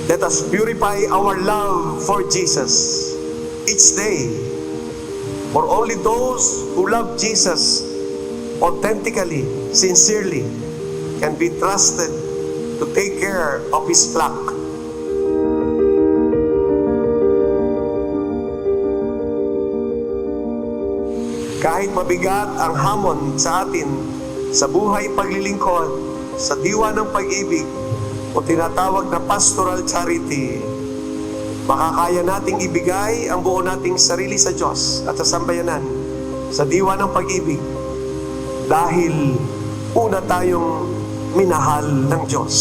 Let us purify our love for Jesus each day. For only those who love Jesus authentically, sincerely, can be trusted to take care of His flock. Kahit mabigat ang hamon sa atin sa buhay paglilingkod, sa diwa ng pag-ibig, o tinatawag na pastoral charity, makakaya nating ibigay ang buo nating sarili sa Diyos at sa sambayanan sa diwa ng pag-ibig dahil una tayong minahal ng Diyos.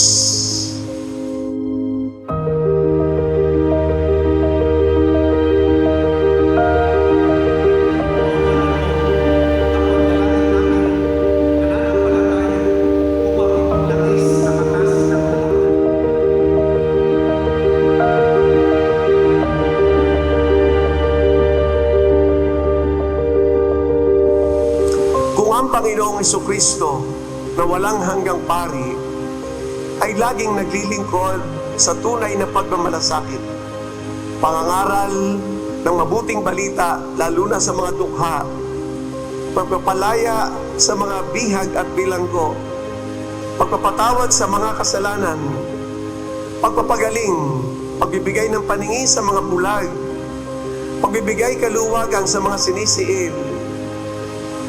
Panginoong Jesucristo na walang hanggang pari ay laging naglilingkod sa tunay na pagmamalasakit, pangangaral ng mabuting balita lalo na sa mga dukha, pagpapalaya sa mga bihag at bilanggo, pagpapatawad sa mga kasalanan, pagpapagaling, pagbibigay ng paningin sa mga bulag, pagbibigay kaluwagan sa mga sinisiil.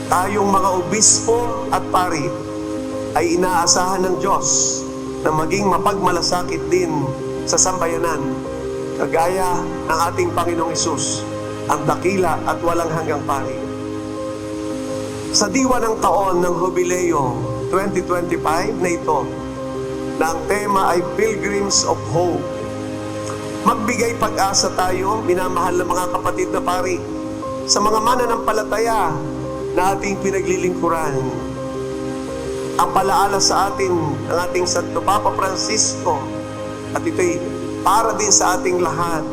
Tayong mga obispo at pari ay inaasahan ng Diyos na maging mapagmalasakit din sa sambayanan, kagaya ng ating Panginoong Hesus, ang dakila at walang hanggang pari. Sa diwa ng taon ng Jubileo 2025 na ito, na ang tema ay Pilgrims of Hope, magbigay pag-asa tayo, minamahal na mga kapatid na pari, sa mga mananampalataya na ating pinaglilingkuran. Ang palaala sa atin ng ating Santo Papa Francisco, at ito'y para din sa ating lahat.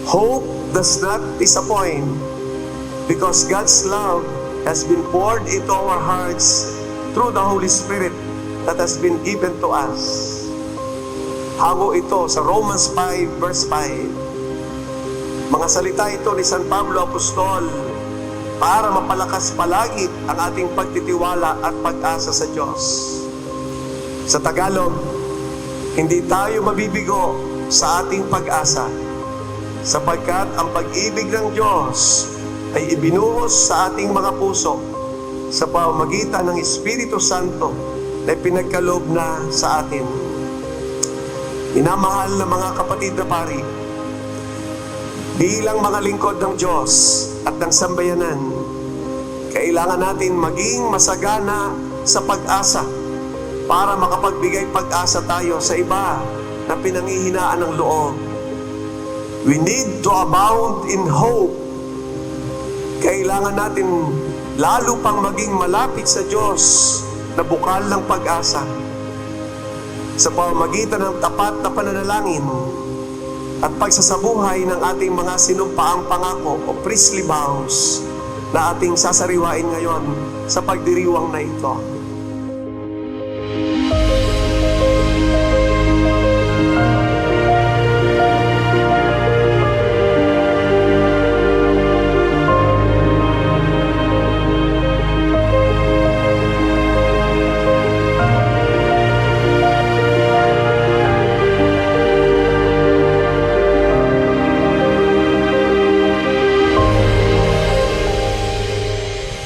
Hope does not disappoint because God's love has been poured into our hearts through the Holy Spirit that has been given to us. Hango ito sa Romans 5 verse 5. Mga salita ito ni San Pablo Apostol para mapalakas palagi ang ating pagtitiwala at pag-asa sa Diyos. Sa Tagalog, hindi tayo mabibigo sa ating pag-asa, sapagkat ang pag-ibig ng Diyos ay ibinuhos sa ating mga puso sa pamamagitan ng Espiritu Santo na pinagkaloob na sa atin. Minamahal na mga kapatid na pari, bilang mga lingkod ng Diyos at ng sambayanan, kailangan natin maging masagana sa pag-asa para makapagbigay pag-asa tayo sa iba na pinanghihinaan ng loob. We need to abound in hope. Kailangan natin lalo pang maging malapit sa Diyos na bukal ng pag-asa sa pamamagitan ng tapat na pananalangin at pagsasabuhay ng ating mga sinumpaang pangako o priestly vows na ating sasariwain ngayon sa pagdiriwang na ito.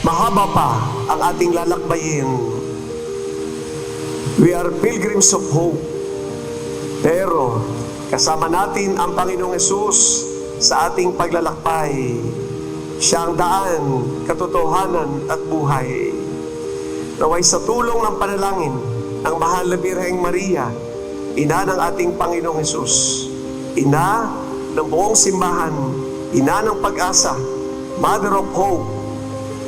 Mahaba pa ang ating lalakbayin. We are pilgrims of hope. Pero kasama natin ang Panginoong Hesus sa ating paglalakbay. Siya ang daan, katotohanan at buhay. Naway sa tulong ng panalangin ng Mahal na Birheng Maria, ina ng ating Panginoong Hesus, ina ng buong simbahan, ina ng pag-asa, Mother of Hope,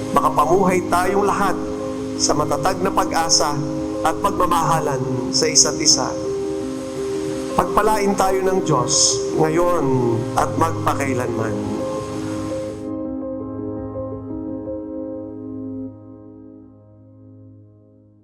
makapamuhay tayong lahat sa matatag na pag-asa at pagmamahalan sa isa't isa. Pagpalain tayo ng Diyos ngayon at magpakailanman.